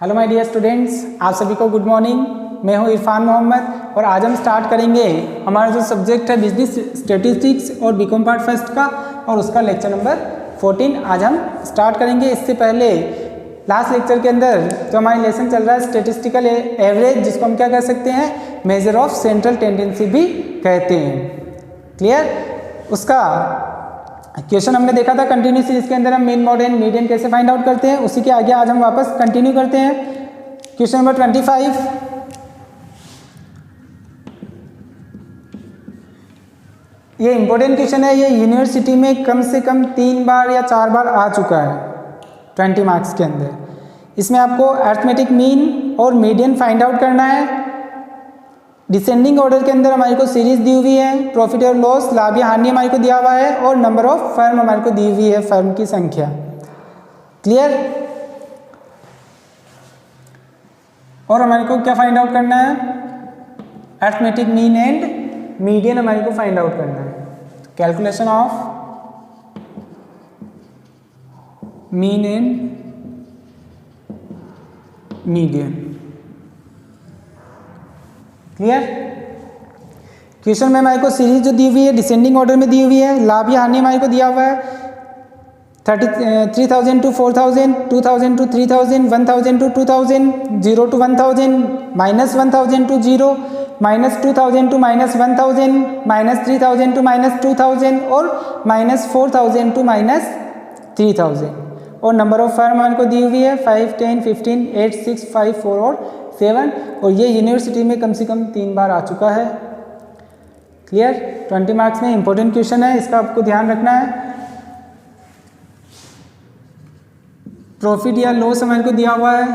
Hello my dear students, आप सभी को गुड मॉर्निंग। मैं हूं इरफान मोहम्मद और आज हम स्टार्ट करेंगे हमारा जो सब्जेक्ट है बिजनेस स्टैटिस्टिक्स और बीकॉम पार्ट फर्स्ट का, और उसका लेक्चर नंबर 14 आज हम स्टार्ट करेंगे। इससे पहले लास्ट लेक्चर के अंदर जो हमारी लेसन चल रहा है स्टैटिस्टिकल एवरेज, जिसको हम क्या कह सकते हैं, मेजर ऑफ सेंट्रल टेंडेंसी भी कहते हैं। क्लियर? उसका क्वेश्चन हमने देखा था कंटिन्यू सीरीज के अंदर हम मीन मॉड एंड मीडियन कैसे फाइंड आउट करते हैं, उसी के आगे आज हम वापस कंटिन्यू करते हैं। क्वेश्चन नंबर 25, ये इंपॉर्टेंट क्वेश्चन है। ये यूनिवर्सिटी में कम से कम 3 बार या 4 बार आ चुका है 20 मार्क्स के अंदर। इसमें आपको अरिथमेटिक मीन और मीडियन फाइंड आउट करना है। डिसेंडिंग ऑर्डर के अंदर हमारे को सीरीज दी हुई है, प्रॉफिट और लॉस, लाभ या हानि हमारे को दिया हुआ है, और नंबर ऑफ फर्म हमारे को दी हुई है, फर्म की संख्या। क्लियर? और हमारे को क्या फाइंड आउट करना है, अरिथमेटिक मीन एंड मीडियन हमारे को फाइंड आउट करना है। Calculation of mean and median. Clear? Question में हमारे को सीरीज जो दी हुई है डिसेंडिंग ऑर्डर में दी हुई है। लाभ या हानि हमारे को दिया हुआ है 3000 to 4000, 2000 to 3000, 1000 to 2000, 0 to 1000, -1000 to 0, -2000 to -1000, -3000 to -2000 और -4000 to -3000। और नंबर ऑफ फर्म हमारे को दी हुई है 5, 10, 15, 8, 6, 5, 4 और 7, और ये यूनिवर्सिटी में कम से कम 3 बार आ चुका है। क्लियर? 20 मार्क्स में इंपॉर्टेंट क्वेश्चन है, इसका आपको ध्यान रखना है। प्रॉफिट या लॉस हमारे को दिया हुआ है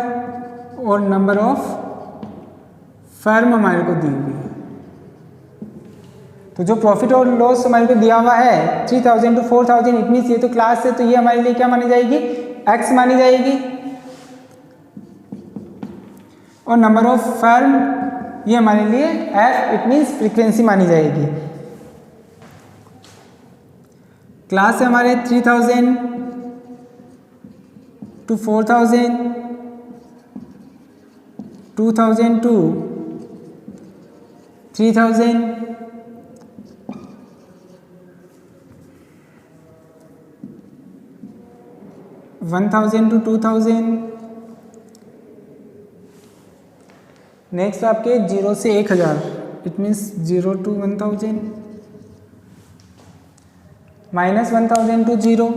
और नंबर ऑफ फर्म हमारे को दी हुई है। तो जो प्रॉफिट और लॉस हमारे को दिया हुआ है 3000 to 4000, इतनी ये तो क्लास है, तो ये हमारे लिए क्या मानी जाएगी, एक्स मानी जाएगी। और नंबर ऑफ फर्म ये हमारे लिए एफ, इट मीन्स फ्रीक्वेंसी मानी जाएगी। क्लास है हमारे 3000 to 4000, 2000 to 3000, 1000 to 2000। नेक्स्ट आपके 0 से 1000, it means 0 to 1000, -1000 to 0,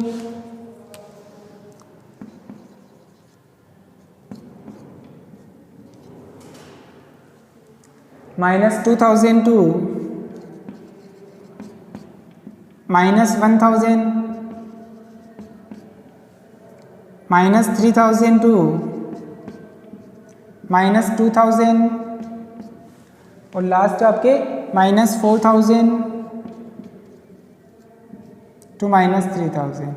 -2000 to -1000, -3000 to -2000, और लास्ट आपके -4000 to -3000।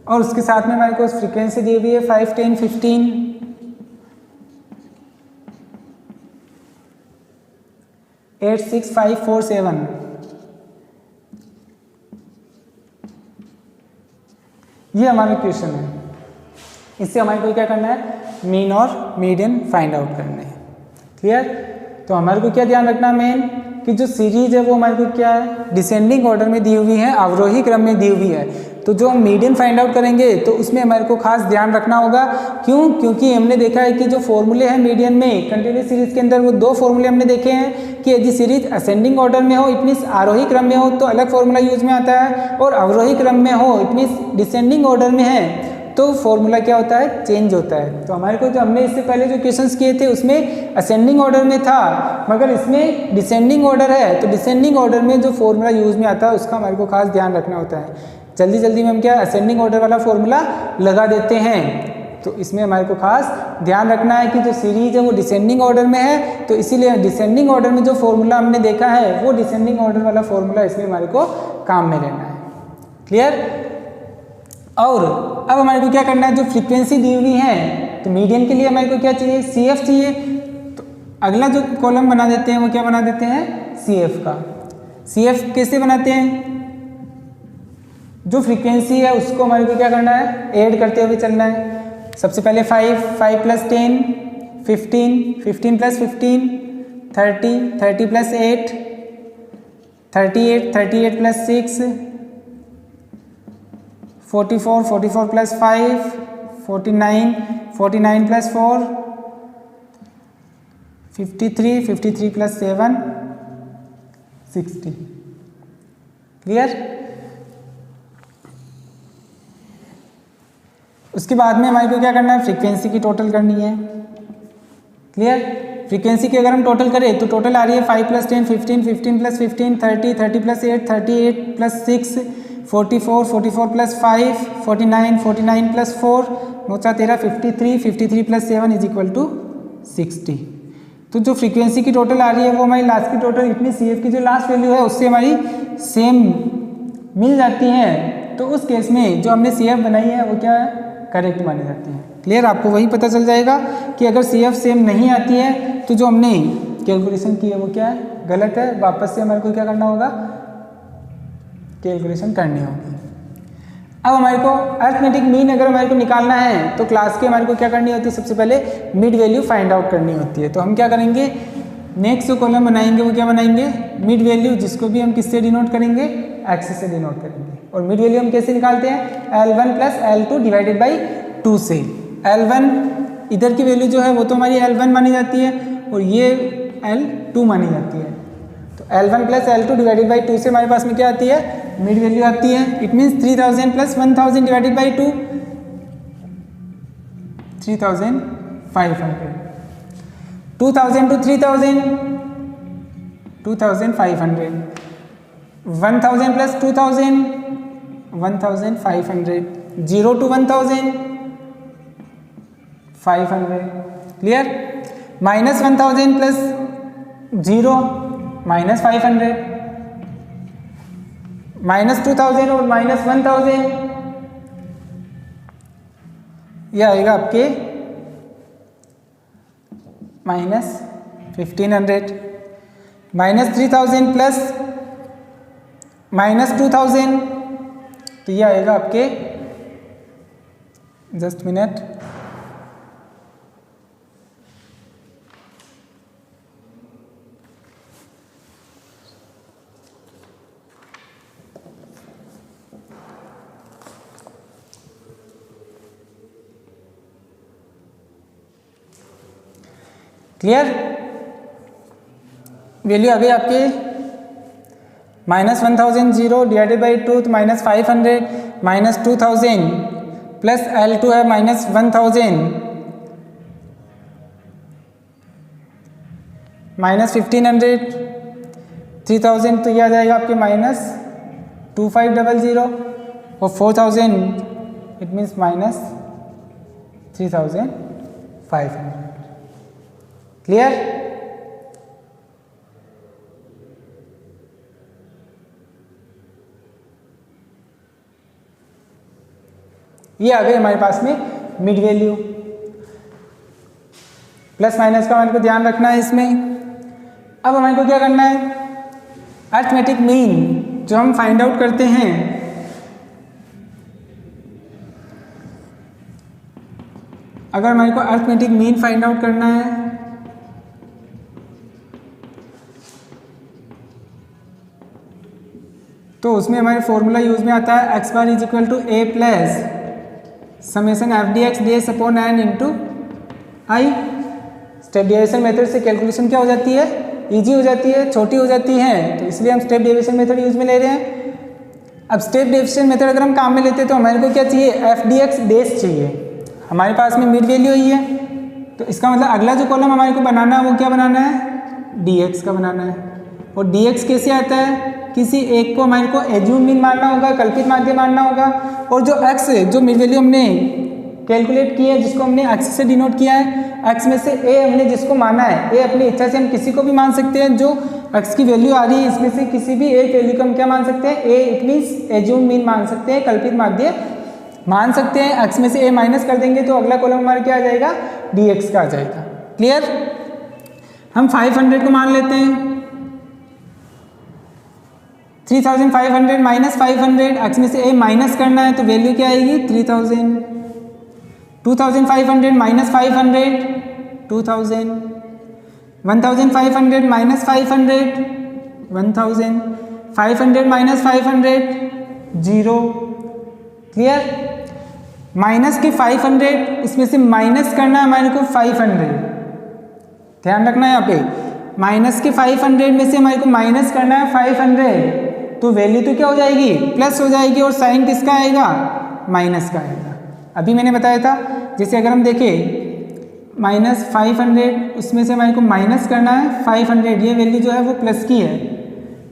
और उसके साथ में हमारे को फ्रीक्वेंसी दी हुई है 5, 10, 15, 8, 6, 5, 4, 7। ये हमारा क्वेश्चन है। इससे हमारे को क्या करना है, मीन और मीडियन फाइंड आउट करने हैं। क्लियर? तो हमारे को क्या ध्यान रखना है, मेन कि जो सीरीज है वो हमारे को क्या है, डिसेंडिंग ऑर्डर में दी हुई है, अवरोही क्रम में दी हुई है। तो जो हम मीडियन फाइंड आउट करेंगे तो उसमें हमारे को खास ध्यान रखना होगा। क्यों? क्योंकि हमने देखा है कि जो फॉर्मूले हैं मीडियन में कंटिन्यूस सीरीज के अंदर, वो 2 फॉर्मूले हमने देखे हैं कि यदि सीरीज असेंडिंग ऑर्डर में हो, इट मीन्स आरोही क्रम में हो, तो अलग फॉर्मूला यूज में आता है, और अवरोही क्रम में हो, इट मीन्स डिसेंडिंग ऑर्डर में है, तो फॉर्मूला क्या होता है, चेंज होता है। तो हमारे को जो हमने इससे पहले जो क्वेश्चंस किए थे उसमें असेंडिंग ऑर्डर में था, मगर इसमें डिसेंडिंग ऑर्डर है, तो डिसेंडिंग ऑर्डर में जो फॉर्मूला यूज में आता है उसका हमारे को खास ध्यान रखना होता है। जल्दी जल्दी में हम क्या असेंडिंग ऑर्डर वाला फॉर्मूला लगा देते हैं, तो इसमें हमारे को खास ध्यान रखना है कि जो सीरीज है वो डिसेंडिंग ऑर्डर में है, तो इसीलिए डिसेंडिंग ऑर्डर में जो फॉर्मूला हमने देखा है वो डिसेंडिंग ऑर्डर वाला फॉर्मूला इसमें हमारे को काम में लेना है। क्लियर? और अब हमारे को क्या करना है, जो फ्रीक्वेंसी दी हुई है, तो मीडियन के लिए हमारे को क्या चाहिए, CF चाहिए। तो अगला जो कॉलम बना देते हैं वो क्या बना देते हैं, CF का। CF कैसे बनाते हैं, जो फ्रीक्वेंसी है उसको हमारे को क्या करना है, ऐड करते हुए चलना है। सबसे पहले 5, 5 plus 10 15, 15 plus 15 30, 30 plus 8 38, 38 plus 6 44, 44 plus 5 49, 49 plus 4 53, 53 plus 7 60। Clear. उसके बाद में हमारे को क्या करना है, फ्रीक्वेंसी की टोटल करनी है। क्लियर। फ्रीक्वेंसी की अगर हम टोटल करें तो टोटल आ रही है 5 plus 10 15, 15 plus 15 30, 30 plus 8 38 plus 6 44, 44 plus 5 49, 49 plus 4 9 13 53, 53 plus 7 is equal to 60। तो जो फ्रीक्वेंसी की टोटल आ रही है वो हमारी लास्ट की टोटल इतनी सी एफ की जो लास्ट वैल्यू है उससे हमारी सेम मिल जाती है। तो उस केस में जो हमने सी एफ बनाई है वो क्या है, करेक्ट मानी जाती है। क्लियर। आपको वही पता चल जाएगा कि अगर सी एफ सेम नहीं आती है तो जो हमने कैलकुलेशन की है वो क्या है, गलत है। वापस से हमारे को क्या करना होगा, कैलकुलेशन करनी होगी। अब हमारे को अरिथमेटिक मीन अगर हमारे को निकालना है तो क्लास की हमारे को क्या करनी होती है, सबसे पहले मिड वैल्यू फाइंड आउट करनी होती है। तो हम क्या करेंगे, नेक्स्ट जो कॉलम बनाएंगे वो क्या बनाएंगे, मिड वैल्यू, जिसको भी हम किससे डिनोट करेंगे, एक्स से डिनोट करेंगे। और मिड वैल्यू हम कैसे निकालते हैं, L1 plus L2 divided by 2 से। L1 इधर की वैल्यू जो है वो तो हमारी L1 मानी जाती है और ये L2 मानी जाती है। तो L1 plus L2 divided by 2 से हमारे पास में क्या आती है, मिड वैल्यू आती है। It means 3000 plus 1000 divided by 2 3500, 2000 to 3000 2500, 1000 plus 2000 1500, 0 to 1000 500। Clear. Minus 1000 plus 0 minus 500, minus 2000 और माइनस 1000 यह आएगा आपके माइनस 1500, माइनस 3000 प्लस माइनस 2000 तो ये आएगा आपके, जस्ट मिनट, क्लियर। वैल्यू आ गई आपके माइनस 1000 0 डिवाइडेड बाई 2 तो माइनस 500, माइनस 2000 प्लस L2 है माइनस 1000 माइनस 1500 3000 तो यह आ जाएगा आपके माइनस 2500 और 4000 इट मीन्स माइनस 3500। क्लियर। ये आ गई हमारे पास में मिड वैल्यू। प्लस माइनस का हमारे को ध्यान रखना है इसमें। अब हमारे को क्या करना है, अरिथमेटिक मीन जो हम फाइंड आउट करते हैं, अगर हमारे को अरिथमेटिक मीन फाइंड आउट करना है तो उसमें हमारे फॉर्मूला यूज में आता है x bar is equal to a plus summation F D x D S upon N into I. Step deviation method से कैलकुलेशन क्या हो जाती है, इजी हो जाती है, छोटी हो जाती है, तो इसलिए हम स्टेप डेविएशन मेथड यूज में ले रहे हैं। अब स्टेप डेविएशन मेथड अगर हम काम में लेते हैं तो हमारे को क्या चाहिए, एफ डी एक्स डेस चाहिए। हमारे पास में मिड वैल्यू ही है तो इसका मतलब अगला जो कॉलम हमारे को बनाना है वो क्या बनाना है, डी एक्स का बनाना है। और डी एक्स कैसे आता है, किसी एक को हमारे को एज्यूम मीन मानना होगा, कल्पित माध्य मानना होगा। और जो एक्स जो मिड वैल्यू हमने कैलकुलेट की है, जिसको हमने एक्स से डिनोट किया है, एक्स में से ए हमने जिसको माना है, ए अपनी इच्छा से हम किसी को भी मान सकते हैं। जो एक्स की वैल्यू आ रही है इसमें से किसी भी एक वैल्यू को हम क्या मान सकते हैं, ए इट मीन्स एज्यूम मीन मान सकते हैं, कल्पित माध्य मान सकते हैं। एक्स में से ए माइनस कर देंगे तो अगला कॉलम हमारा क्या आ जाएगा, डी एक्स का आ जाएगा। क्लियर। हम 500 को मान लेते हैं, 3500 माइनस 500, एक्स में से ए माइनस करना है तो वैल्यू क्या आएगी 3000। 2500 minus 500 2000, 1500 minus 500 1000, 500 minus 500 0। Clear? Minus के 500 उसमें से माइनस करना है हमारे को 500, ध्यान रखना है यहाँ पे, माइनस के 500 में से हमारे को माइनस करना है 500, तो वैल्यू तो क्या हो जाएगी प्लस हो जाएगी, और साइन किसका आएगा माइनस का आएगा। अभी मैंने बताया था जैसे अगर हम देखें माइनस 500 उसमें से हमारे को माइनस करना है 500, ये वैल्यू जो है वो प्लस की है,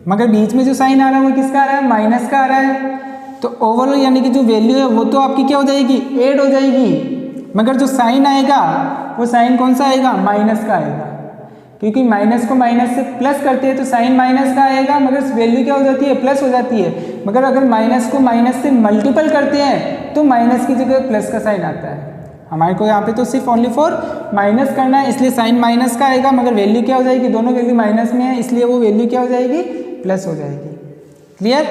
मगर बीच में जो साइन आ रहा है वो किसका आ रहा है माइनस का आ रहा है, तो ओवरऑल यानी कि जो वैल्यू है वो तो आपकी क्या हो जाएगी ऐड हो जाएगी, मगर जो साइन आएगा वो साइन कौन सा आएगा माइनस का आएगा, क्योंकि माइनस को माइनस से प्लस करते हैं तो साइन माइनस का आएगा, मगर वैल्यू क्या हो जाती है प्लस हो जाती है, मगर अगर माइनस को माइनस से मल्टीपल करते हैं तो माइनस की जगह प्लस का साइन आता है। हमारे को यहाँ पे तो सिर्फ ओनली फॉर माइनस करना है, इसलिए साइन माइनस का आएगा, मगर वैल्यू क्या हो जाएगी दोनों वैल्यू माइनस में है, इसलिए वो वैल्यू क्या हो जाएगी प्लस हो जाएगी। क्लियर?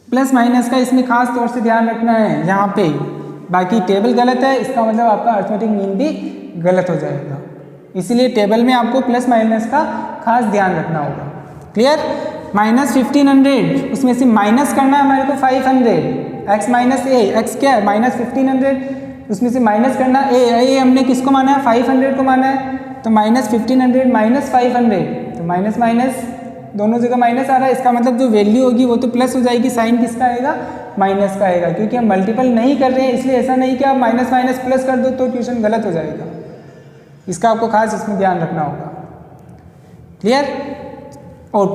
प्लस माइनस का इसमें खास तौर से ध्यान रखना है यहाँ पे, बाकी टेबल गलत है इसका मतलब आपका अर्थमेटिक मीन भी गलत हो जाएगा, इसीलिए टेबल में आपको प्लस माइनस का खास ध्यान रखना होगा। क्लियर? माइनस 1500 उसमें से माइनस करना है हमारे को 500, एक्स माइनस ए, एक्स क्या है माइनस 1500 उसमें से माइनस करना ए हमने किसको माना है 500 को माना है, तो माइनस 1500 माइनस 500, तो माइनस माइनस दोनों जगह माइनस आ रहा है, इसका मतलब जो वैल्यू होगी वो तो प्लस हो जाएगी, साइन किसका आएगा माइनस का आएगा, क्योंकि हम मल्टीपल नहीं कर रहे हैं, इसलिए ऐसा नहीं कि आप माइनस माइनस प्लस कर दो तो क्वेश्चन गलत हो जाएगा, इसका आपको खास इसमें ध्यान रखना होगा। क्लियर? और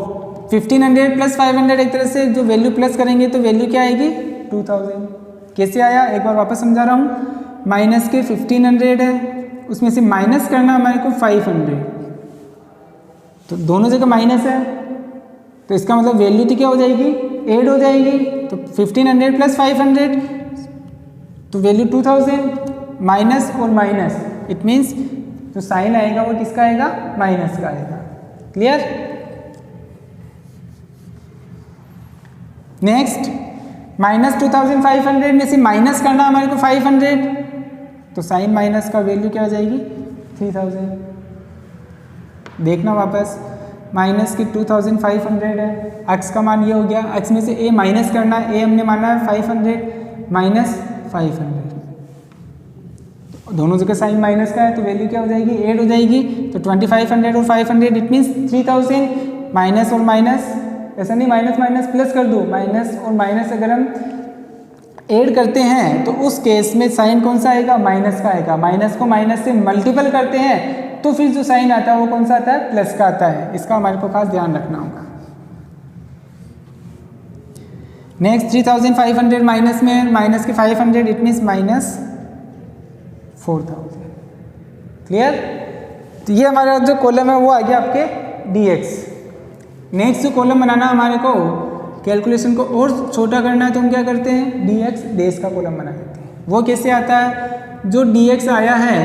1500 प्लस 500 एक तरह से जो वैल्यू प्लस करेंगे तो वैल्यू क्या आएगी 2000। कैसे आया एक बार वापस समझा रहा हूँ, माइनस के 1500 है उसमें से माइनस करना हमारे को 500, तो दोनों जगह माइनस है, तो इसका मतलब वैल्यू तो क्या हो जाएगी ऐड हो जाएगी, तो 1500 प्लस 500 तो वैल्यू 2000, माइनस और माइनस इट मीन्स जो साइन आएगा वो किसका आएगा माइनस का आएगा। क्लियर? नेक्स्ट माइनस 2500 में से माइनस करना हमारे को 500, तो साइन माइनस का वैल्यू क्या हो जाएगी 3000। देखना वापस, माइनस की 2500 है, एक्स का मान ये हो गया, एक्स में से ए माइनस करना है, ए हमने माना है 500 माइनस 500, दोनों जगह साइन माइनस का है तो वैल्यू क्या हो जाएगी ऐड हो जाएगी, तो 2500 और 500 इट मीन्स 3000, माइनस और माइनस ऐसा नहीं माइनस माइनस प्लस कर दो, माइनस और माइनस अगर हम ऐड करते हैं तो उस केस में साइन कौन सा आएगा माइनस का आएगा, माइनस को माइनस से मल्टीपल करते हैं तो फिर जो साइन आता है वो कौन सा आता है प्लस का आता है, इसका हमारे को खास ध्यान रखना होगा। नेक्स्ट 3500 माइनस में माइनस के 500 इट मीन्स माइनस 4000। क्लियर? तो ये हमारा जो कॉलम है वो आ गया आपके dx। नेक्स्ट जो कॉलम बनाना हमारे को कैलकुलेशन को और छोटा करना है तो हम क्या करते हैं dx डेज का कॉलम बना देते हैं। वो कैसे आता है, जो dx आया है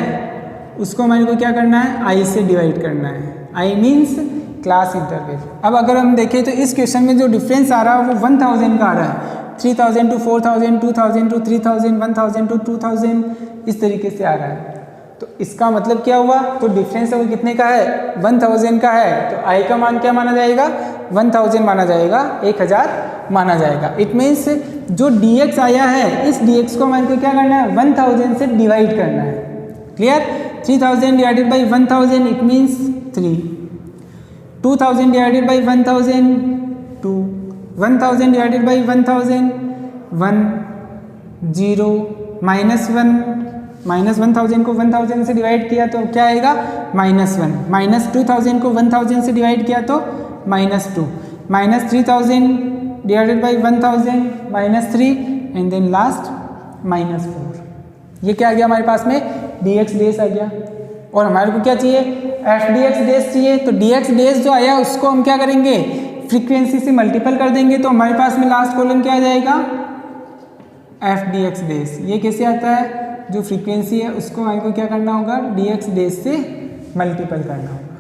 उसको हमारे को क्या करना है i से डिवाइड करना है, i मीन्स क्लास इंटरवल। अब अगर हम देखें तो इस क्वेश्चन में जो डिफरेंस आ रहा है वो 1000 का आ रहा है, 3000 टू 4000, 2000 टू 3000, 1000 टू 2000 इस तरीके से आ रहा है। तो इसका मतलब क्या हुआ, तो डिफरेंस है वो कितने का है 1000 का है, तो i का मान क्या माना जाएगा 1000 माना जाएगा, 1000 माना जाएगा। इट मीन्स जो dx आया है इस dx को हमारे को क्या करना है 1000 से डिवाइड करना है। Clear? 3000 divided by 1000 it means 3, 2000 divided by 1000 2, 1000 divided by 1000 1 0 -1, minus 1000 को 1000 से डिवाइड किया तो क्या आएगा -1, माइनस 2000 को 1000 से डिवाइड किया तो -2, minus 3000 divided by 1000 -3 and then last -4। ये क्या आ गया हमारे पास में dx डेज आ गया। और हमारे को क्या चाहिए f dx डेज चाहिए, तो dx डेज जो आया उसको हम क्या करेंगे फ्रीक्वेंसी से मल्टीपल कर देंगे, तो हमारे पास में लास्ट कॉलम क्या आ जाएगा f dx डेज। ये कैसे आता है, जो फ्रीक्वेंसी है उसको हमारे को क्या करना होगा dx डेज से मल्टीपल करना होगा।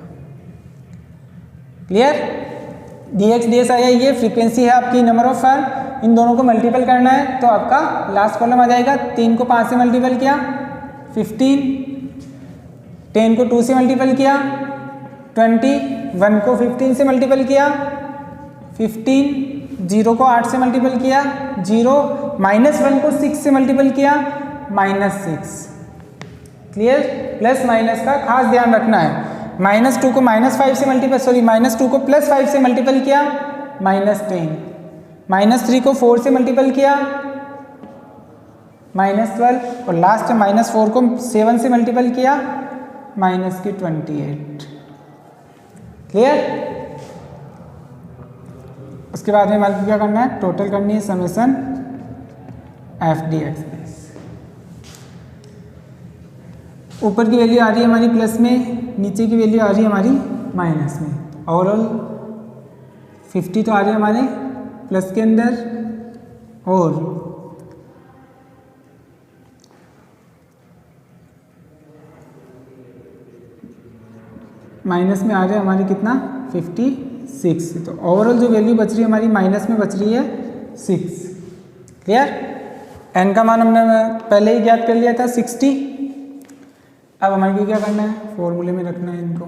Clear? D x D S आया, ये फ्रीक्वेंसी है आपकी नंबर ऑफ फर्म, इन दोनों को मल्टीपल करना है तो आपका लास्ट कॉलम आ जाएगा। 3 को 5 से मल्टीपल किया 15, 10 को 2 से मल्टीपल किया 20, 1 को 15 से मल्टीपल किया 15, 0 को 8 से मल्टीपल किया 0, -1 को 6 से मल्टीपल किया -6। क्लियर? प्लस माइनस का खास ध्यान रखना है। -2 को -5 से मल्टीपल -2 को +5 से मल्टीपल किया -10, -3 को 4 से मल्टीपल किया -12 और लास्ट -4 को 7 से मल्टीपल किया -28। क्लियर? उसके बाद में हमारे को क्या करना है, टोटल करनी है समेशन एफ डी एक्स। ऊपर की वैल्यू आ रही है हमारी प्लस में, नीचे की वैल्यू आ रही है हमारी माइनस में। ओवरऑल 50 तो आ रही है हमारे प्लस के अंदर और माइनस में आ रहा है हमारे कितना 56। तो ओवरऑल जो वैल्यू बच रही है हमारी माइनस में बच रही है 6। क्लियर? एन का मान हमने पहले ही ज्ञात कर लिया था 60। अब हमारे को क्या करना है, फॉर्मूले में रखना है इनको।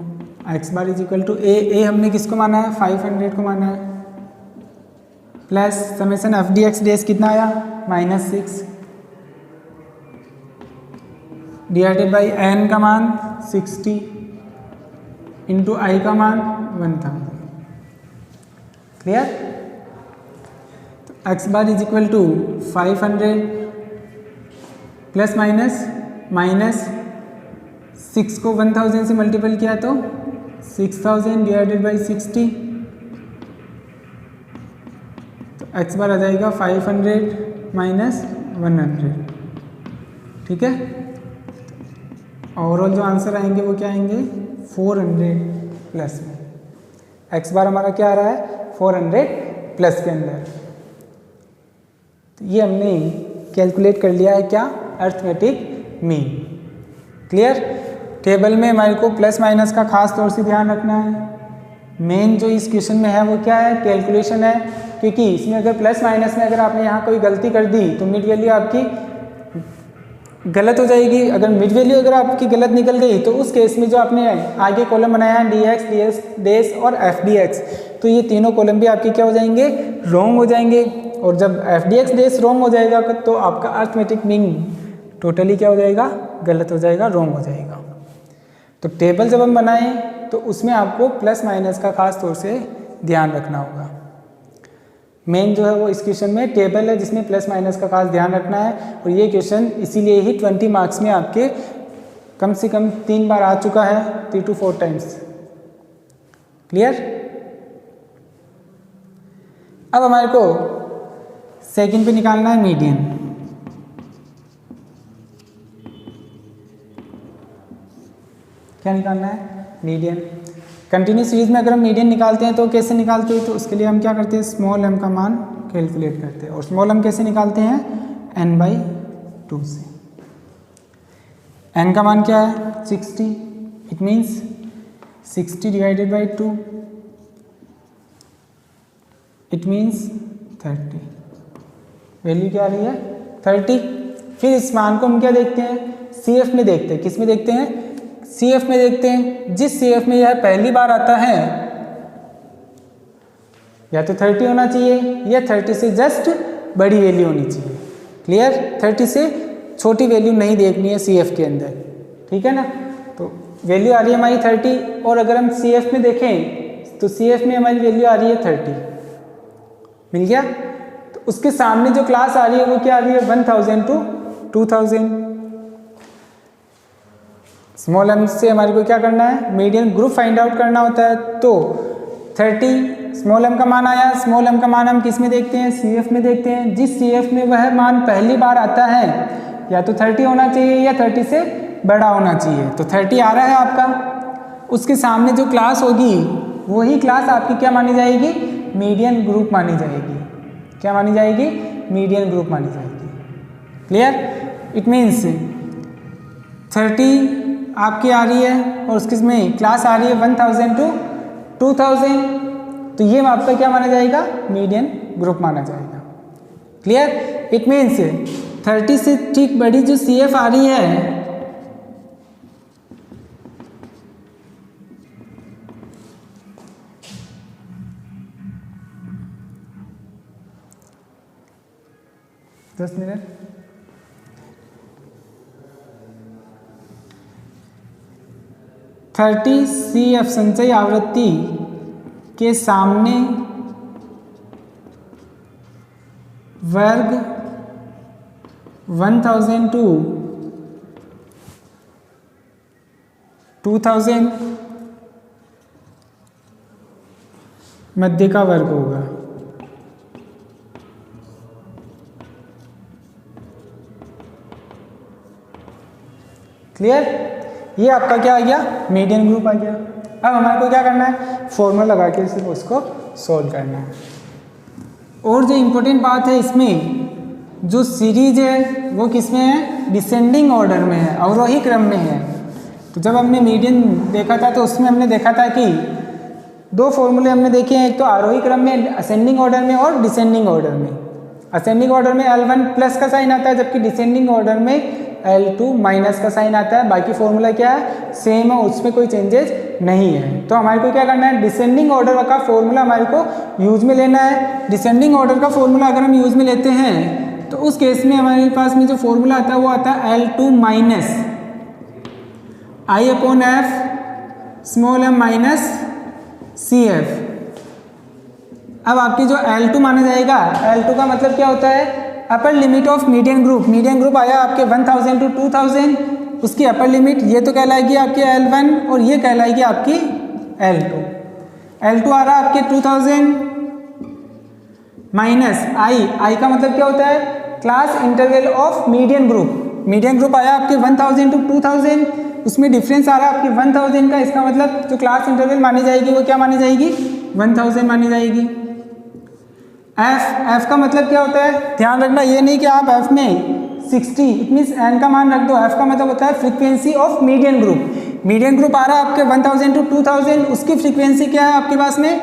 X bar is equal to A हमने किसको माना है 500 को माना है, plus summation F D x dash कितना आया -6 डिवाइडेड बाई एन का मान 60 इंटू आई का मान 1000। क्लियर? तो x bar is equal to 500 plus minus 6 को 1000 से मल्टीपल किया तो 6000 डिवाइडेड बाई 60। तो एक्स बार आ जाएगा 500 माइनस 100। ठीक है? ओवरऑल जो आंसर आएंगे वो क्या आएंगे 400 प्लस में। एक्स बार हमारा क्या आ रहा है 400 प्लस के अंदर। तो ये हमने कैलकुलेट कर लिया है क्या, अर्थमेटिक मीन। क्लियर? टेबल में हमारे को प्लस माइनस का खास तौर से ध्यान रखना है। मेन जो इस क्वेश्चन में है वो क्या है, कैलकुलेशन है, क्योंकि इसमें अगर प्लस माइनस में अगर आपने यहाँ कोई गलती कर दी तो मिड वैल्यू आपकी गलत हो जाएगी। अगर मिड वैल्यू अगर आपकी गलत निकल गई तो उस केस में जो आपने आगे कॉलम बनाया है डी एक्स डी एस डेस और एफ डी एक्स, तो ये तीनों कॉलम भी आपके क्या हो जाएंगे, रॉन्ग हो जाएंगे। और जब एफ डी एक्स डेस रॉन्ग हो जाएगा तो आपका अर्थमेटिक मीन टोटली क्या हो जाएगा, गलत हो जाएगा, रॉन्ग हो जाएगा। तो टेबल जब हम बनाएं तो उसमें आपको प्लस माइनस का खास तौर से ध्यान रखना होगा। मेन जो है वो इस क्वेश्चन में टेबल है जिसमें प्लस माइनस का खास ध्यान रखना है। और ये क्वेश्चन इसीलिए ही 20 मार्क्स में आपके कम से कम 3 बार आ चुका है, 3 to 4 टाइम्स। क्लियर? अब हमारे को सेकंड पे निकालना है मीडियन। क्या निकालना है, मीडियन। कंटिन्यूस सीरीज में अगर हम मीडियन निकालते हैं तो कैसे निकालते हैं, तो उसके लिए हम क्या करते हैं, स्मॉल m का मान कैलकुलेट करते हैं। और स्मॉल m कैसे निकालते हैं, n/2 से। n का मान क्या है 60, it means 60 divided by 2 it means 30। Value क्या आ रही है 30। फिर इस मान को हम क्या देखते हैं, CF में देखते हैं। किस में देखते हैं, CF में देखते हैं। जिस CF में यह पहली बार आता है या तो 30 होना चाहिए या 30 से जस्ट बड़ी वैल्यू होनी चाहिए। क्लियर? 30 से छोटी वैल्यू नहीं देखनी है CF के अंदर। ठीक है ना? तो वैल्यू आ रही है हमारी 30 और अगर हम CF में देखें तो CF में हमारी वैल्यू आ रही है 30। मिल गया? तो उसके सामने जो क्लास आ रही है वो क्या आ रही है 1000 to 2000। स्मॉल m से हमारे को क्या करना है, मीडियन ग्रुप फाइंड आउट करना होता है। तो 30 स्मॉल m का मान आया। स्मॉल m का मान हम किस में देखते हैं, CF में देखते हैं। जिस CF में वह मान पहली बार आता है या तो 30 होना चाहिए या 30 से बड़ा होना चाहिए। तो 30 आ रहा है आपका, उसके सामने जो क्लास होगी वही क्लास आपकी क्या मानी जाएगी, मीडियन ग्रुप मानी जाएगी। क्या मानी जाएगी, मीडियन ग्रुप मानी जाएगी। क्लियर? इट मीन्स 30 आपकी आ रही है और उसके में क्लास आ रही है 1000 to 2000। तो ये आपका क्या माना जाएगा, मीडियन ग्रुप माना जाएगा। क्लियर? इट मीन्स 30 से ठीक बड़ी जो CF आ रही है, दस मिनट, CF संचयी आवृत्ति के सामने वर्ग 1000 to 2000 मध्य का वर्ग होगा। क्लियर? ये आपका क्या आ गया, मीडियन ग्रुप आ गया। अब हमारे को क्या करना है, फॉर्मूला लगा के सिर्फ उसको सोल्व करना है। और जो इम्पोर्टेंट बात है इसमें, जो सीरीज है वो किस में है, डिसेंडिंग ऑर्डर में है, अवरोही क्रम में है। तो जब हमने मीडियन देखा था तो उसमें हमने देखा था कि दो फॉर्मूले हमने देखे हैं, एक तो आरोही क्रम में असेंडिंग ऑर्डर में और डिसेंडिंग ऑर्डर में। असेंडिंग ऑर्डर में L1 प्लस का साइन आता है, जबकि डिसेंडिंग ऑर्डर में L2 माइनस का साइन आता है। बाकी फॉर्मूला क्या है, सेम है, उसमें कोई चेंजेस नहीं है। तो हमारे को क्या करना है, डिसेंडिंग ऑर्डर का फॉर्मूला हमारे को यूज में लेना है। डिसेंडिंग ऑर्डर का फॉर्मूला अगर हम यूज में लेते हैं तो उस केस में हमारे पास में जो फॉर्मूला आता है वो आता है L2 minus I/F small m minus CF। अब आपकी जो L2 माना जाएगा, L2 का मतलब क्या होता है, upper limit of median group. Median group आया आपके 1000 to 2000, उसकी अपर लिमिट ये तो कहलाएगी आपकी L1 और ये कहलाएगी आपकी L2। L2 आ रहा है आपके 2000 माइनस I का मतलब क्या होता है, class interval of median group. Median group आया आपके 1000 to 2000, उसमें डिफरेंस आ रहा है आपके 1000 का। इसका मतलब जो क्लास इंटरवल मानी जाएगी वो क्या मानी जाएगी, 1000 मानी जाएगी। F का मतलब क्या होता है, ध्यान रखना ये नहीं कि आप F में 60 इट मीन्स n का मान रख दो। F का मतलब होता है frequency of median group. Median group आ रहा है आपके 1000 to 2000, उसकी फ्रीक्वेंसी क्या है आपके पास में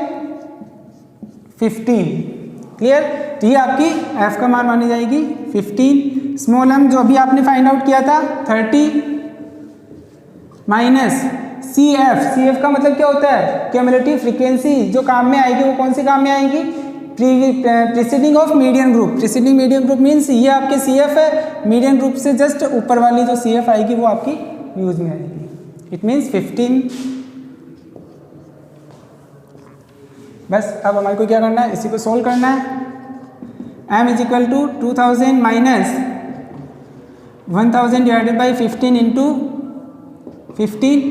15। क्लियर? तो ये आपकी F का मान मानी जाएगी 15। स्मॉल m जो अभी आपने फाइंड आउट किया था 30 माइनस CF का मतलब क्या होता है, क्यूमुलेटिव फ्रीक्वेंसी। जो काम में आएगी वो कौन सी काम में आएगी, preceding of median group. Preceding median group means ये आपके CF है, मीडियन ग्रुप से जस्ट ऊपर वाली जो CF आएगी वो आपकी यूज में आएगी। It means 15। बस अब हमारे को क्या करना है, इसी को सोल्व करना है। m is equal to 2000 minus 1000 divided by 15 into 15।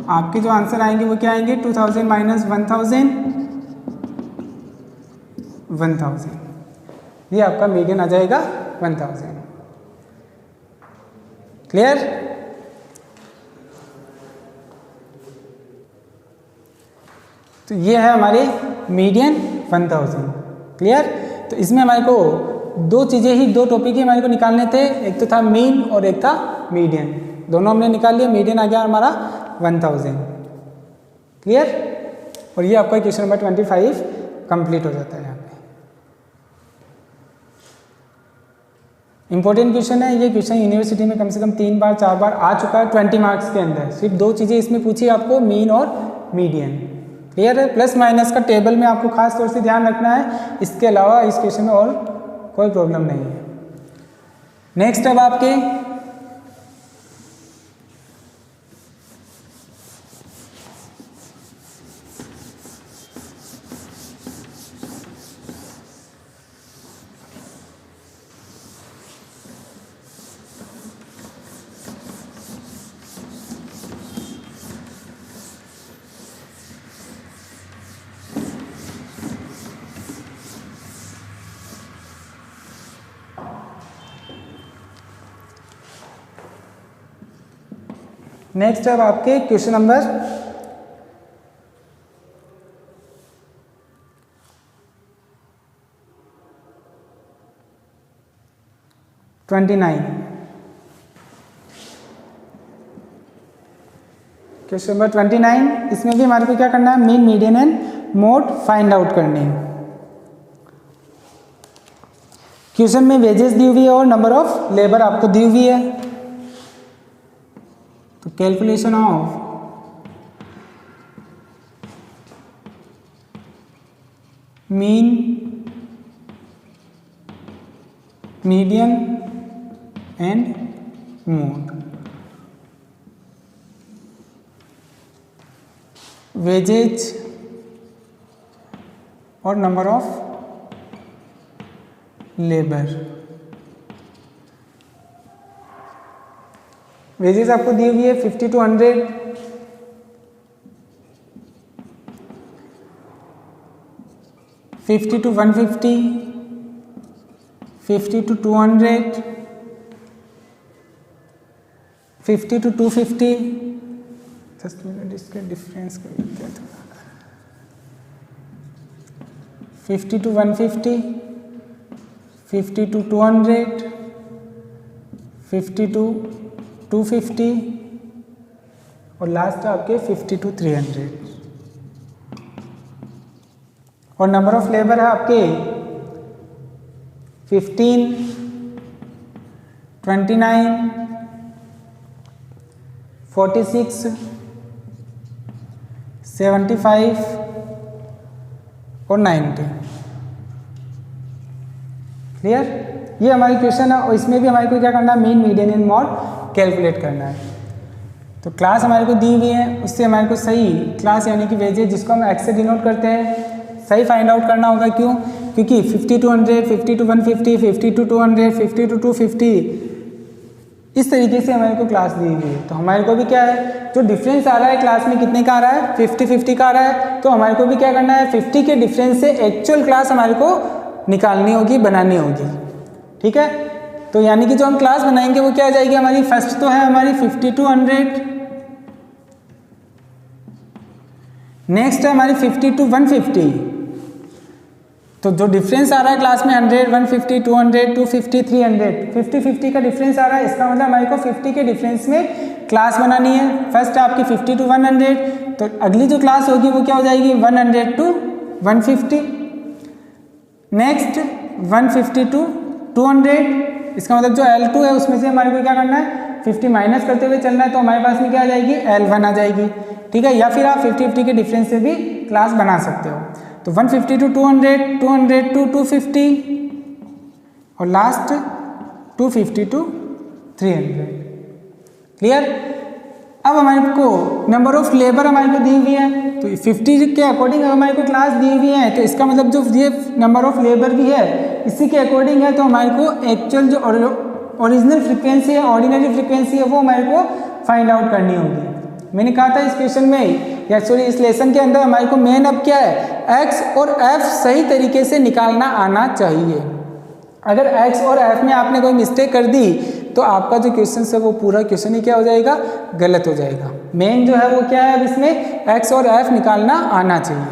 आपके जो आंसर आएंगे वो क्या आएंगे, 2000 माइनस 1000। ये आपका मीडियन आ जाएगा 1000। क्लियर? तो ये है हमारे मीडियन 1000। क्लियर? तो इसमें हमारे को दो चीज़ें ही, दो टॉपिक ही हमारे को निकालने थे, एक तो था मीन और एक था मीडियन। दोनों हमने निकाल लिया, मीडियन आ गया हमारा 1000। क्लियर? और ये आपका क्वेश्चन नंबर 25 कंप्लीट हो जाता है। यहाँ पे इंपॉर्टेंट क्वेश्चन है ये। क्वेश्चन यूनिवर्सिटी में कम से कम 3 बार 4 बार आ चुका है 20 मार्क्स के अंदर। सिर्फ दो चीज़ें इसमें पूछी आपको, मीन और मीडियन। क्लियर है? प्लस माइनस का टेबल में आपको खास तौर से ध्यान रखना है, इसके अलावा इस क्वेश्चन में और कोई प्रॉब्लम नहीं है। नेक्स्ट अब आपके अब आपके क्वेश्चन नंबर 29। क्वेश्चन नंबर 29, इसमें भी हमारे को क्या करना है, mean, median and mode find out करनी है। क्वेश्चन में वेजेस दी हुई है और नंबर ऑफ लेबर आपको दी हुई है। तो calculation of mean, median and mode, wages और नंबर ऑफ लेबर। वेजेस आपको दी हुई है 50 to 100, 50 to 150, 50 to 200, 50 to 250। Just minute, इसके डिफरेंस कर लेते हैं थोड़ा। 50 to 150, 50 to 200, 50 to 250 और लास्ट आपके 50 to 300। और नंबर ऑफ लेबर है आपके 15, 29, 46, 75 और 90। क्लियर? ये हमारी क्वेश्चन है और इसमें भी हमारे को क्या करना है, mean, median and mod calculate करना है। तो क्लास हमारे को दी हुई है, उससे हमारे को सही क्लास यानी कि वेजेज जिसको हम एक्स से डिनोट करते हैं सही फाइंड आउट करना होगा। क्यों? क्योंकि 50 to 100, 50 to 150, 50 to 200, 50 to 250 इस तरीके से हमारे को क्लास दी हुई है। तो हमारे को भी क्या है, जो डिफरेंस आ रहा है क्लास में कितने का आ रहा है, 50-50 का आ रहा है। तो हमारे को भी क्या करना है, 50 के डिफरेंस से एक्चुअल क्लास हमारे को निकालनी होगी, बनानी होगी। ठीक है? तो यानी कि जो हम क्लास बनाएंगे वो क्या आ जाएगी हमारी, फर्स्ट तो है हमारी 50 to 100, नेक्स्ट है हमारी 50 to 150। तो जो डिफरेंस आ रहा है क्लास में 100, 150, 200, 250, 300, 50-50 का डिफरेंस आ रहा है। इसका मतलब हमारे को 50 के डिफरेंस में क्लास बनानी है। फर्स्ट है आपकी 50 to 100, तो अगली जो क्लास होगी वो क्या हो जाएगी, 100 to 150। नेक्स्ट 150 to 200, इसका मतलब जो L2 है उसमें से हमारे को क्या करना है, 50 माइनस करते हुए चलना है। तो हमारे पास में क्या आ जाएगी, L1 आ जाएगी। ठीक है? या फिर आप 50-50 के डिफरेंस से भी क्लास बना सकते हो। तो 150 to 200, 200 to 250 और लास्ट 250 to 300। क्लियर? अब हमारे को नंबर ऑफ लेबर हमारे को दी हुई है, तो 50 के अकॉर्डिंग हमारे को क्लास दी हुई है। तो इसका मतलब जो ये नंबर ऑफ लेबर भी है इसी के अकॉर्डिंग है। तो हमारे को एक्चुअल जो ओरिजिनल फ्रीक्वेंसी है, ऑर्डिनरी फ्रीक्वेंसी है, वो हमारे को फाइंड आउट करनी होगी। मैंने कहा था इस क्वेश्चन में या सॉरी इस लेसन के अंदर हमारे को मेन अब क्या है, एक्स और एफ सही तरीके से निकालना आना चाहिए। अगर एक्स और एफ में आपने कोई मिस्टेक कर दी तो आपका जो क्वेश्चन है वो पूरा क्वेश्चन ही क्या हो जाएगा, गलत हो जाएगा। मेन जो है वो क्या है, अब इसमें एक्स और एफ निकालना आना चाहिए।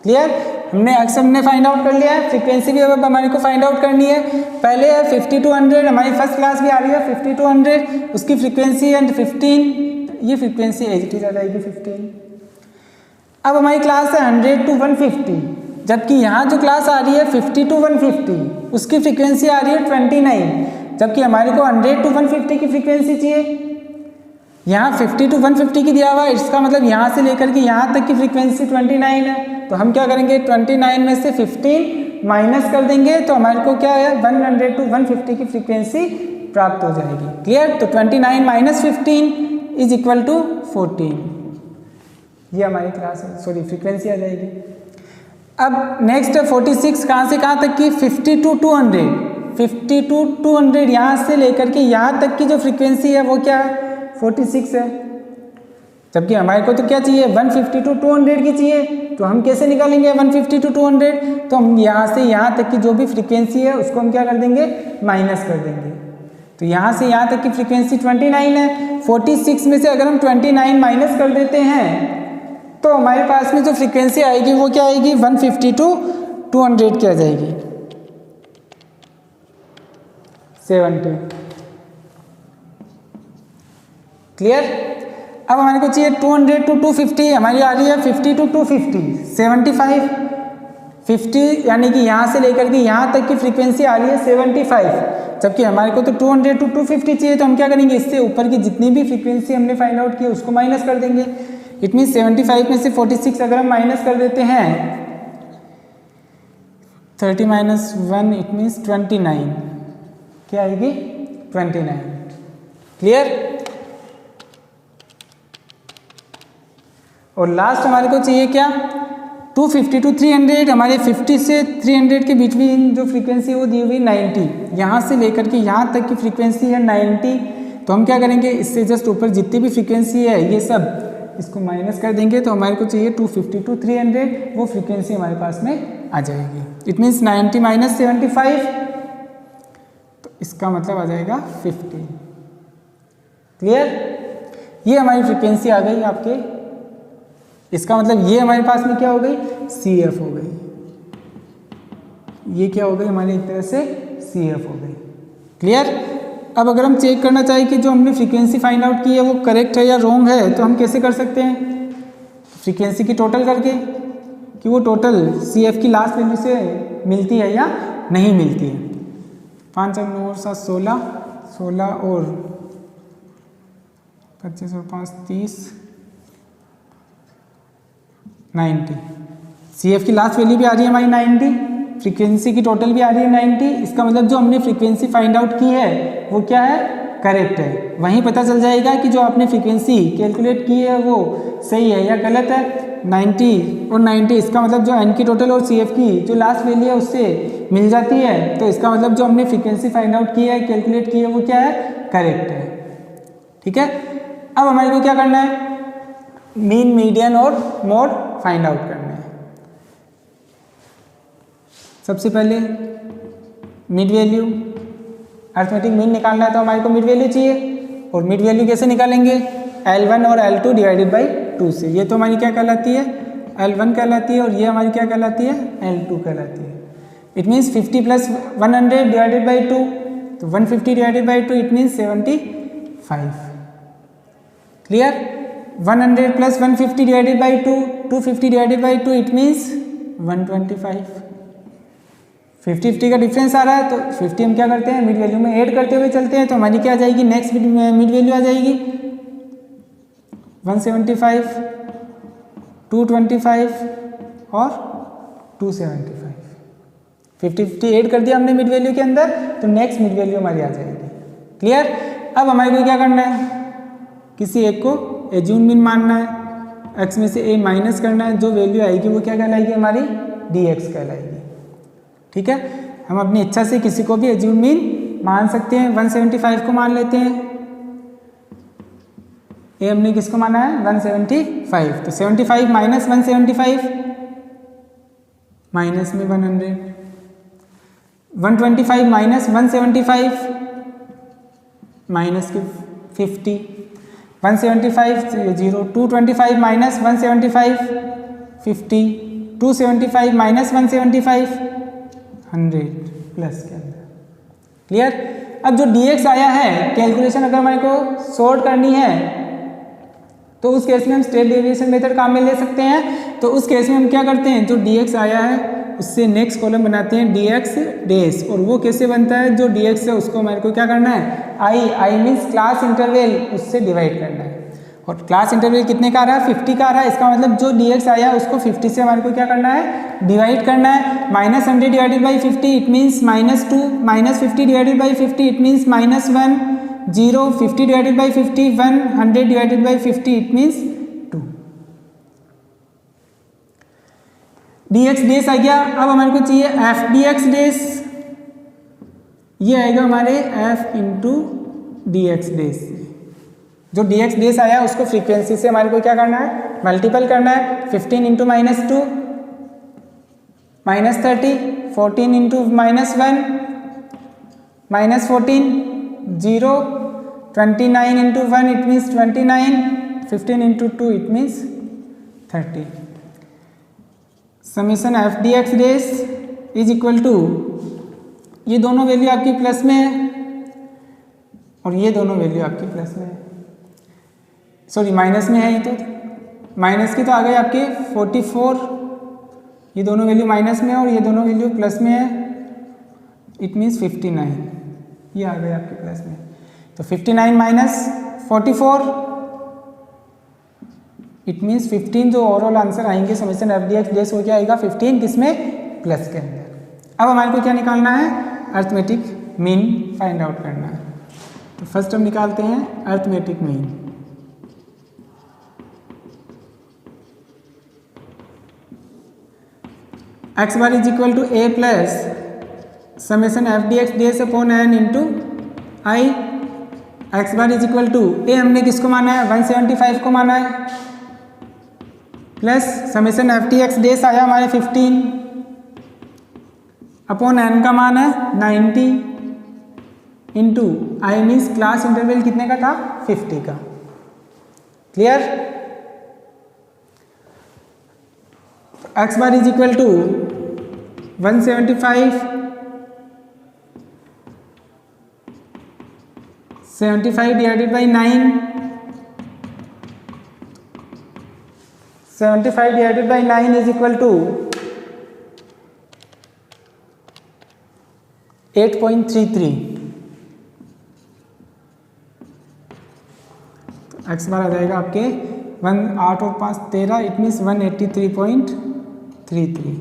क्लियर? हमने एक्स हमने फाइंड आउट कर लिया है, फ्रीक्वेंसी भी अब हमारे को फाइंड आउट करनी है। पहले है 50 to 100, हमारी फर्स्ट क्लास भी आ रही है 50 to 100, उसकी फ्रीक्वेंसी एंड 15, ये फ्रीक्वेंसी एच टी आ जाएगी 15। अब हमारी क्लास है 100 to 150, जबकि यहाँ जो क्लास आ रही है 50 to 150, उसकी फ्रीक्वेंसी आ रही है 29, जबकि हमारे को 100 to 150 की फ्रीक्वेंसी चाहिए। यहाँ 50 to 150 की दिया हुआ है, इसका मतलब यहाँ से लेकर के यहाँ तक की फ्रीक्वेंसी 29 है। तो हम क्या करेंगे, 29 में से 15 माइनस कर देंगे तो हमारे को क्या है 100 to 150 की फ्रीक्वेंसी प्राप्त हो जाएगी। क्लियर? तो 29 माइनस 15 इज इक्वल टू 14, ये हमारी क्लास है, सॉरी फ्रीक्वेंसी आ जाएगी। अब नेक्स्ट है 46, कहाँ से कहाँ तक की, 50 to 200, 50 to 200 यहाँ से लेकर के यहाँ तक की जो फ्रीक्वेंसी है वो क्या है 46 है, जबकि हमारे को तो क्या चाहिए 150 to 200 की चाहिए। तो हम कैसे निकालेंगे 150 to 200, तो हम यहाँ से यहाँ तक की जो भी फ्रीक्वेंसी है उसको हम क्या कर देंगे, माइनस कर देंगे। तो यहाँ से यहाँ तक की फ्रीक्वेंसी 29 है, 46 में से अगर हम 29 माइनस कर देते हैं तो हमारे पास में जो फ्रीक्वेंसी आएगी वो क्या आएगी 150 to 200 की आ जाएगी 70। क्लियर? अब हमारे को चाहिए 200 to 250, हमारी आ रही है 50 to 250, 75, 50 यानी कि यहाँ से लेकर के यहाँ तक की फ्रीक्वेंसी आ रही है 75, जबकि हमारे को तो 200 to 250 चाहिए। तो हम क्या करेंगे, इससे ऊपर की जितनी भी फ्रीक्वेंसी हमने फाइंड आउट की उसको माइनस कर देंगे। इट मीन 75 में से 46 अगर हम माइनस कर देते हैं, 30 माइनस 1 इट मीन्स 29, क्या आएगी 29। क्लियर। और लास्ट हमारे को चाहिए क्या, 250 to 300, हमारे 50 से 300 के बीच में जो फ्रीक्वेंसी वो दी हुई 90, यहाँ से लेकर के यहाँ तक की फ्रीक्वेंसी है 90। तो हम क्या करेंगे, इससे जस्ट ऊपर जितनी भी फ्रीक्वेंसी है ये सब इसको माइनस कर देंगे। तो हमारे को चाहिए 250 to 300, वो फ्रीक्वेंसी हमारे पास में आ जाएगी। इट मीन्स 90 माइनस 75, तो इसका मतलब आ जाएगा 50। क्लियर। ये हमारी फ्रीक्वेंसी आ गई आपके, इसका मतलब ये हमारे पास में क्या हो गई, CF हो गई, ये क्या हो गई हमारी एक तरह से CF हो गई। क्लियर। अब अगर हम चेक करना चाहें कि जो हमने फ्रीक्वेंसी फाइंड आउट की है वो करेक्ट है या रॉन्ग है, तो हम कैसे कर सकते हैं, फ्रीक्वेंसी की टोटल करके कि वो टोटल CF की लास्ट वैल्यू से मिलती है या नहीं मिलती है। 5 और 9 और 7 16, 16 और 25 और 5 30, 90। CF की लास्ट वैल्यू भी आ रही है हमारी 90, फ्रीक्वेंसी की टोटल भी आ रही है 90। इसका मतलब जो हमने फ्रीक्वेंसी फाइंड आउट की है वो क्या है, करेक्ट है। वहीं पता चल जाएगा कि जो आपने फ्रीक्वेंसी कैलकुलेट की है वो सही है या गलत है। 90 और 90, इसका मतलब जो N की टोटल और CF की जो लास्ट वैल्यू है उससे मिल जाती है। तो इसका मतलब जो हमने फ्रीक्वेंसी फाइंड आउट की है, कैलकुलेट की है, वो क्या है, करेक्ट है। ठीक है। अब हमारे को क्या करना है, मीन, मीडियन और मोड फाइंड आउट करना है। सबसे पहले मिड वैल्यू, अर्थमेटिक मीन निकालना है तो हमारे को मिड वैल्यू चाहिए। और मिड वैल्यू कैसे निकालेंगे, L1 और L2 डिवाइडेड बाई 2 से। ये तो हमारी क्या कहलाती है, L1 कहलाती है, और ये हमारी क्या कहलाती है, L2 कहलाती है। It means 50 plus 100 divided by 2, तो 150 divided by 2 it means 75। Clear. 100 plus 150 divided by 2, 250 divided by 2 it means 125। 50-50 का डिफरेंस आ रहा है, तो 50 हम क्या करते हैं, मिड वैल्यू में ऐड करते हुए चलते हैं। तो हमारी क्या आ जाएगी, नेक्स्ट मिड वैल्यू आ जाएगी 175, 225 और 275। 50-50 ऐड कर दिया हमने मिड वैल्यू के अंदर, तो नेक्स्ट मिड वैल्यू हमारी आ जाएगी। क्लियर। अब हमारे को क्या करना है, किसी एक को एज्यूम मीन मानना है, x में से a माइनस करना है, जो वैल्यू आएगी वो क्या कहलाएगी, हमारी dx कहलाएगी। ठीक है। हम अपनी इच्छा से किसी को भी एज्यूम मीन मान सकते हैं। 175 को मान लेते हैं, ए हमने किसको माना है, 175। तो 75 माइनस 175, माइनस में 100, 125 माइनस 175, माइनस के 50, 175 0, 225 माइनस 175 50, 275 माइनस 175 100 प्लस के अंदर। क्लियर। अब जो dx आया है, कैलकुलेशन अगर हमारे को सॉर्ट करनी है तो उस केस में हम स्टेट डेविएशन मेथड काम में ले सकते हैं। तो उस केस में हम क्या करते हैं, जो dx आया है उससे नेक्स्ट कॉलम बनाते हैं dx डेस। और वो कैसे बनता है, जो dx है उसको हमारे को क्या करना है, i मीन्स क्लास इंटरवल, उससे डिवाइड करना है। और क्लास इंटरवल कितने का आ रहा है, 50 का आ रहा है। इसका मतलब जो dx आया उसको 50 से हमारे को क्या करना है, डिवाइड करना है। Minus 100 divided by 50 it means -2, minus 50 divided by 50 it means -1, 0, 50 divided by 50 1, 100 divided by 50 it means 2। dx डेस आ गया। अब हमारे को चाहिए f dx डेस, ये आएगा हमारे f इंटू dx डेस। जो dx डेस आया उसको फ्रीक्वेंसी से हमारे को क्या करना है, मल्टीपल करना है। 15 into -2 -30, 14 into -1 -14, 0, 29 into 1 it means 29, 15 into 2 it means 30। Summation F D x dash is equal to, ये दोनों वैल्यू आपकी प्लस में है और ये दोनों वैल्यू आपकी प्लस में है। सॉरी माइनस में है ये, तो माइनस की तो आ गई आपकी 44, ये दोनों वैल्यू माइनस में है और ये दोनों वैल्यू प्लस में है, इट मीन्स 59, ये आ गए आपके प्लस में। तो 59 माइनस 44, इट मीन्स 15 जो ओवरऑल आंसर आएंगे समेशन एफ डी एक्स डेस हो क्या आएगा 15 किसमें प्लस के अंदर। अब हमारे को क्या निकालना है, अर्थमेटिक मीन फाइंड आउट करना है। तो फर्स्ट हम निकालते हैं arithmetic mean. X bar is equal to A plus summation F D x D S upon N into i. X bar is equal to A हमने किसको माना है 175 को माना है, plus summation f t x dash आया हमारे 15 upon n का मान है 90 into i means class interval कितने का था 50 का। Clear. X bar is equal to 175 75 divided by 9, 75 divided by 9 is equal to 8.33। तो एक्स बार आ जाएगा आपके 8 और 5 13, इट मीन्स 183.33,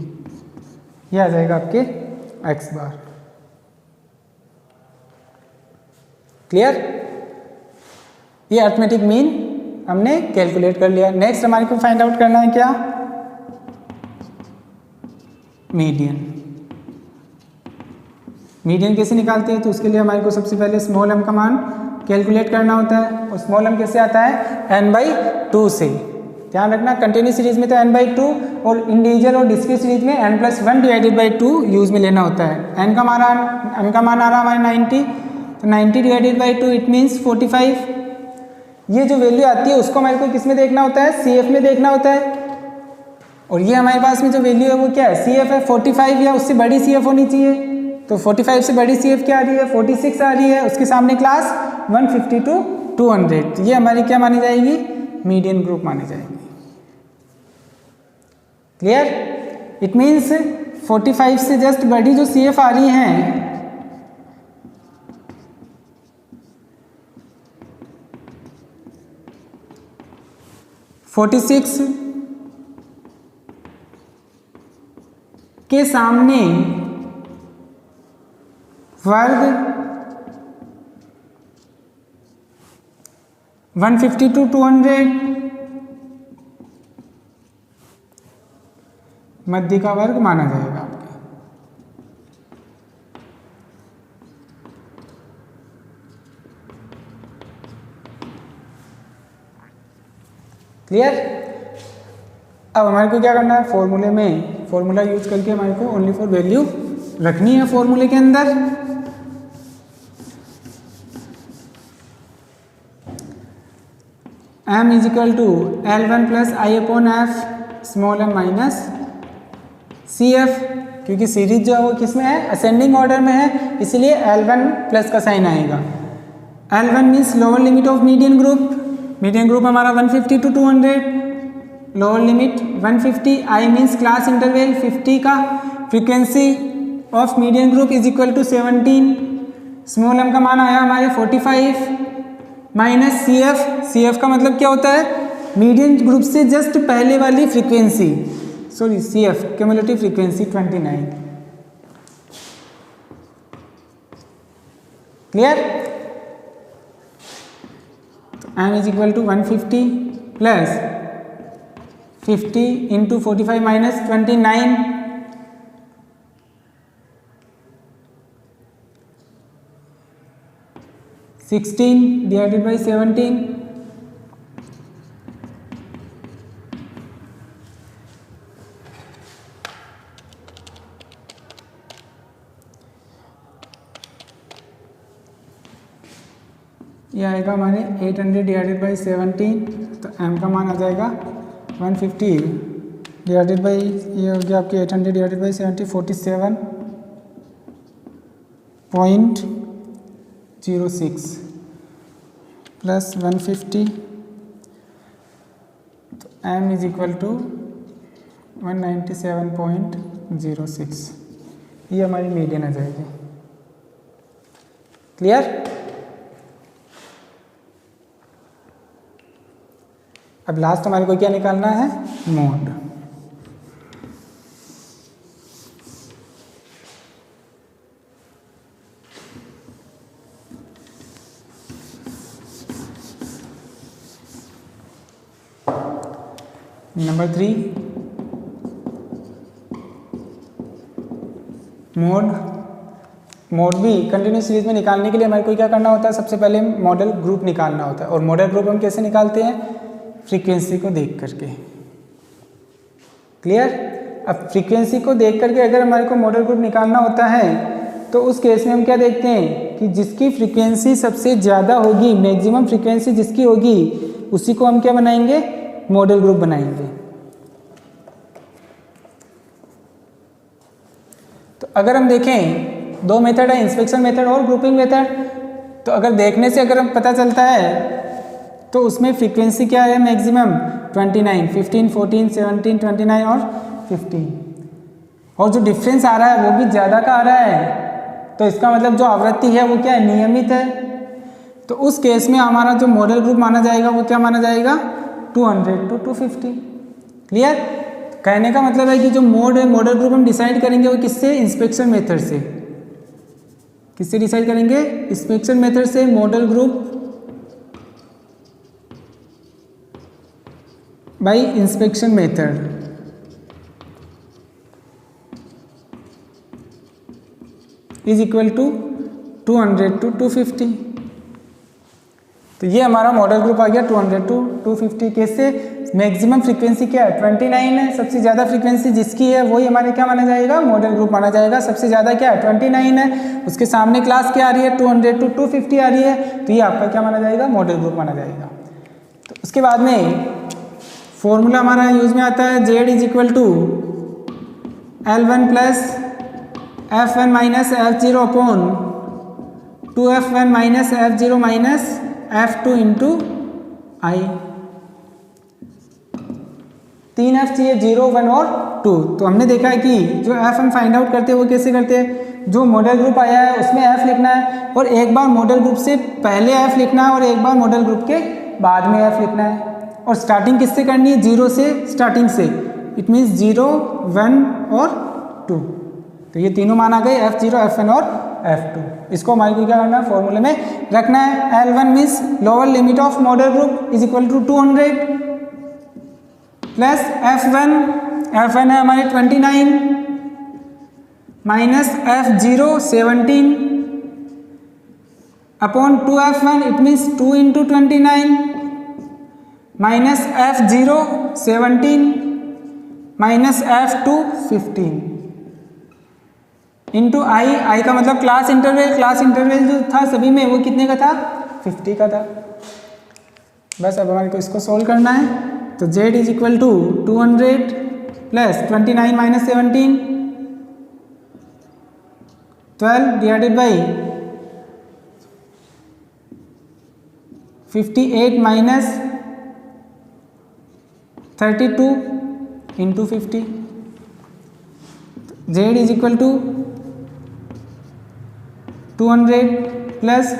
ये आ जाएगा आपके एक्स बार। क्लियर। ये अर्थमेटिक मीन हमने कैलकुलेट कर लिया। नेक्स्ट हमारे को फाइंड आउट करना है क्या, मीडियन। मीडियन कैसे निकालते हैं, तो उसके लिए हमारे को सबसे पहले स्मॉल m का मान कैलकुलेट करना होता है। और स्मॉल m कैसे आता है n/2 से। ध्यान रखना कंटिन्यूस सीरीज में तो n/2 और इंडिविजुअल और डिस्क्रीट सीरीज में n+1 डिवाइडेड बाई 2 यूज में लेना होता है। n का मान आ रहा हमारे 90, तो 90 डिवाइडेड बाई 2 इट मीन्स 45। ये जो वैल्यू आती है उसको हमारे को किस में देखना होता है, CF में देखना होता है। और ये हमारे पास में जो वैल्यू है वो क्या है, CF है 45 या उससे बड़ी CF होनी चाहिए। तो 45 से बड़ी CF क्या आ रही है 46 आ रही है, उसके सामने क्लास 150 to 200, ये हमारी क्या मानी जाएगी, मीडियन ग्रुप मानी जाएगी। क्लियर। इट मीन्स 45 से जस्ट बड़ी जो CF आ रही हैं 46 के सामने वर्ग 150 to 200 मध्य का वर्ग माना जाएगा आपके। क्लियर। अब हमारे को क्या करना है, फॉर्मूले में फॉर्मूला यूज करके हमारे को ओनली फॉर वैल्यू रखनी है फॉर्मूले के अंदर। m is equal to L1 plus i upon f small m minus CF, क्योंकि सीरीज जो है वो किस में है, असेंडिंग ऑर्डर में है, इसलिए L1 प्लस का साइन आएगा। L1 means lower limit of median group, median group हमारा 150 to 200, lower limit 150, i means class interval 50 का, frequency of median group is equal to 17, small m का मान आया हमारे 45 माइनस CF का मतलब क्या होता है, मीडियन ग्रुप से जस्ट पहले वाली frequency, sorry CF cumulative frequency 29। Clear. m is equal to 150 plus 50 into 45 minus 29, 16 divided by 17, ये आएगा हमारे 800 डिवाइडेड बाई 17, तो m का मान आ जाएगा 150 डिवाइडेड बाई, ये हो गया आपके 800 divided by 70 47.06 plus 150 m is equal to 197.06, ये हमारी मीडियन आ जाएगी। क्लियर? अब लास्ट हमारे को क्या निकालना है? मोड। नंबर 3, मोड भी कंटिन्यूस सीरीज में निकालने के लिए हमारे को क्या करना होता है? सबसे पहले मॉडल ग्रुप निकालना होता है। और मॉडल ग्रुप हम कैसे निकालते हैं? फ्रीक्वेंसी को देख करके। क्लियर? अब फ्रीक्वेंसी को देख करके अगर हमारे को मॉडल ग्रुप निकालना होता है तो उस केस में हम क्या देखते हैं कि जिसकी फ्रीक्वेंसी सबसे ज़्यादा होगी, मैक्सिमम फ्रीक्वेंसी जिसकी होगी, उसी को हम क्या बनाएंगे? मॉडल ग्रुप बनाएंगे। तो अगर हम देखें, दो मेथड है, इंस्पेक्शन मेथड और ग्रुपिंग मेथड। तो अगर देखने से अगर हम पता चलता है तो उसमें फ्रीक्वेंसी क्या है? मैक्सिमम 29, 15, 14, 17, 29 और 15। और जो डिफरेंस आ रहा है वो भी ज़्यादा का आ रहा है, तो इसका मतलब जो आवृत्ति है वो क्या है? नियमित है। तो उस केस में हमारा जो मॉडल ग्रुप माना जाएगा वो क्या माना जाएगा? 200 to 250। क्लियर? कहने का मतलब है कि जो मोड है, मॉडल ग्रुप हम डिसाइड करेंगे वो किससे? इंस्पेक्शन मेथड से। किससे डिसाइड करेंगे? इंस्पेक्शन मेथड से। Modal group by inspection method. Is equal to 200 to 250। तो ये हमारा मॉडल ग्रुप आ गया 200 to 250। कैसे? मैक्सिमम फ्रीक्वेंसी क्या है? 29 है। सबसे ज़्यादा फ्रीक्वेंसी जिसकी है वही हमारे क्या माना जाएगा? मॉडल ग्रुप माना जाएगा। सबसे ज़्यादा क्या है? 29 है। उसके सामने क्लास क्या आ रही है? 200 to 250 आ रही है। तो ये आपका क्या माना जाएगा? मॉडल ग्रुप माना जाएगा। तो उसके बाद में फॉर्मूला हमारा यूज में आता है, Z is equal to L1 plus F1 minus F0 upon 2F1 minus F0 minus F2 into i. 3 F चाहिए, 0, 1 और 2। तो हमने देखा है कि जो F हम फाइंड आउट करते हैं वो कैसे करते हैं? जो मॉडल ग्रुप आया है उसमें F लिखना है, और एक बार मॉडल ग्रुप से पहले F लिखना है और एक बार मॉडल ग्रुप के बाद में F लिखना है। और स्टार्टिंग किससे करनी है? 0 से स्टार्टिंग से। इट मीन्स 0, 1 और 2। तो ये तीनों मान आ गए, F0, F1 और F2। इसको हमारे को क्या करना है? फॉर्मूले में रखना है। L1 means lower limit of modal group is equal to 200 plus F1 है हमारे 29 minus F0 17 upon 2F1 it means 2 into 29 minus F0 17 minus F2 15 into i का मतलब क्लास इंटरवल जो था सभी में वो कितने का था? 50 का था। बस अब हमारे को इसको सोल्व करना है। तो Z is equal to 200 plus 29 minus 17 12 divided by 58 minus 32 into 50। Z is equal to 200 plus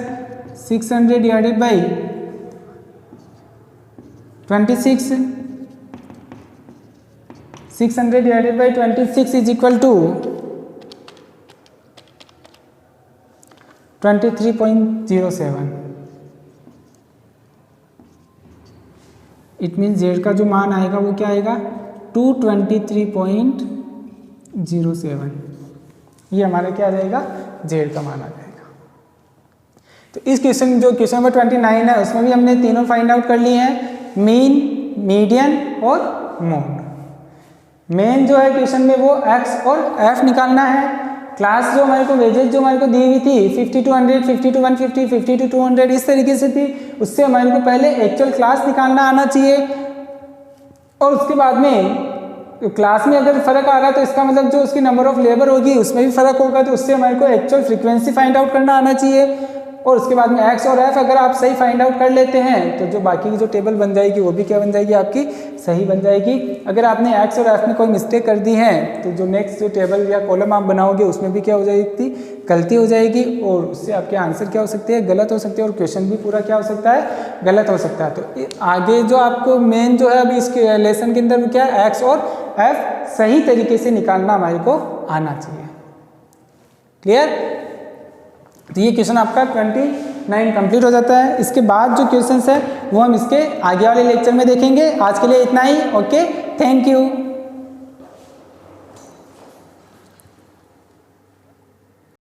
600 divided by 26 600 divided by 26 is equal to 23.07। It means Z का जो मान आएगा वो क्या आएगा? 223.07। ये हमारा क्या आ जाएगा? Z का मान आ जाएगा। तो इस क्वेश्चन जो क्वेश्चन नंबर 29 है उसमें भी हमने तीनों फाइंड आउट कर लिए हैं, मीन, मीडियन और मोड। मेन जो है क्वेश्चन में वो x और f निकालना है। क्लास जो हमारे को वेजेस जो हमारे को दी हुई थी 50 to 100, 50 to 150, 50 to 200 इस तरीके से थी, उससे हमारे को पहले एक्चुअल क्लास निकालना आना चाहिए। और उसके बाद में क्लास में अगर फर्क आ रहा है तो इसका मतलब जो उसकी नंबर ऑफ लेबर होगी उसमें भी फर्क होगा, तो उससे हमारे को एक्चुअल फ्रीक्वेंसी फाइंड आउट करना आना चाहिए। और उसके बाद में एक्स और एफ अगर आप सही फाइंड आउट कर लेते हैं तो जो बाकी की जो टेबल बन जाएगी वो भी क्या बन जाएगी, आपकी सही बन जाएगी। अगर आपने एक्स और एफ में कोई मिस्टेक कर दी है तो जो नेक्स्ट जो टेबल या कॉलम आप बनाओगे उसमें भी क्या हो जाएगी, गलती हो जाएगी और उससे आपके आंसर क्या हो सकते हैं, गलत हो सकते हैं और क्वेश्चन भी पूरा क्या हो सकता है, गलत हो सकता है। तो आगे जो आपको मेन जो है अभी इसके लेसन के अंदर क्या है, एक्स और एफ सही तरीके से निकालना हमारे को आना चाहिए। क्लियर? तो ये क्वेश्चन आपका 29 कंप्लीट हो जाता है। इसके बाद जो क्वेश्चंस है वो हम इसके आगे वाले लेक्चर में देखेंगे। आज के लिए इतना ही। Okay, thank you.